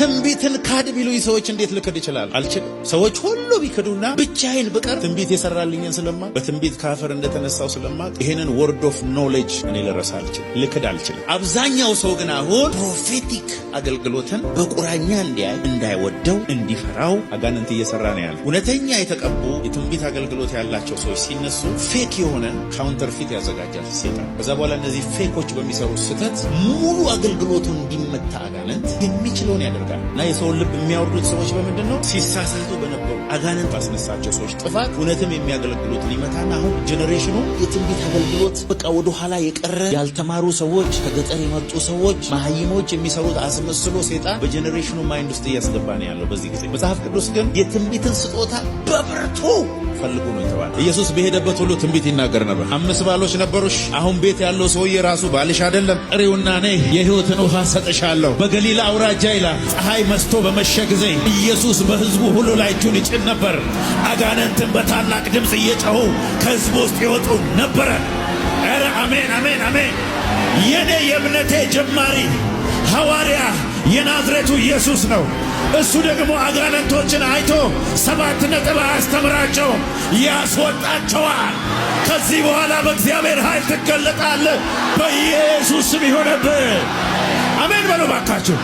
ትንቢትን ካድ ቢሉኝ ሰዎች እንዴት ልክድ ይችላል? አልችልም። ሰዎች ሁሉ ቢክዱና ብቻዬን ብቀር ትንቢት የሰራልኝን ስለማቅ በትንቢት ካፈር እንደተነሳው ስለማቅ ይሄንን ወርድ ኦፍ ኖሌጅ እኔ ልረሳ አልችልም፣ ልክድ አልችልም። አብዛኛው ሰው ግን አሁን ፕሮፌቲክ አገልግሎትን በቁራኛ እንዲያይ፣ እንዳይወደው፣ እንዲፈራው አጋንንት እየሰራ ነው ያለ። እውነተኛ የተቀቡ የትንቢት አገልግሎት ያላቸው ሰዎች ሲነሱ ፌክ የሆነ ካውንተርፊት ያዘጋጃል ሰይጣን። ከዛ በኋላ እነዚህ ፌኮች በሚሰሩት ስህተት ሙሉ አገልግሎቱን እንዲመታ አጋንንት የሚችለውን ያደርጋል። እና የሰውን ልብ የሚያወርዱት ሰዎች በምንድን ነው? ሲሳሳቱ በነበሩ አጋንንት አስነሳቸው ሰዎች ጥፋት እውነትም የሚያገለግሉትን ይመታና አሁን ጄኔሬሽኑ የትንቢት አገልግሎት በቃ ወደ ኋላ የቀረ ያልተማሩ ሰዎች፣ ከገጠር የመጡ ሰዎች፣ መሀይሞች የሚሰሩት አስመስሎ ሰይጣን በጄኔሬሽኑ ማይንድ ውስጥ እያስገባ ነው ያለው በዚህ ጊዜ። መጽሐፍ ቅዱስ ግን የትንቢትን ስጦታ በብርቱ ፈልጉ ነው የተባለ። ኢየሱስ በሄደበት ሁሉ ትንቢት ይናገር ነበር። 5 ባሎች ነበሩሽ። አሁን ቤት ያለው ሰውዬ ራሱ ባልሽ አይደለም። ጥሪውና ነይ የሕይወትን ውሃ ሰጥሻለሁ። በገሊላ አውራጃ ይላል ፀሐይ መስቶ በመሸ ጊዜ ኢየሱስ በሕዝቡ ሁሉ ላይ እጁን ይጭን ነበር። አጋንንትን በታላቅ ድምፅ እየጮኹ ከሕዝቡ ውስጥ ይወጡ ነበረ። ኧረ አሜን አሜን አሜን። የኔ የእምነቴ ጀማሪ ሐዋርያ የናዝሬቱ ኢየሱስ ነው። እሱ ደግሞ አጋንንቶችን አይቶ 7 ነጥብ አያስተምራቸውም፣ ያስወጣቸዋል። ከዚህ በኋላ በእግዚአብሔር ኃይል ትገለጣለህ። በኢየሱስ ስም ይሆነብህ። አሜን በሉ ባካችሁ።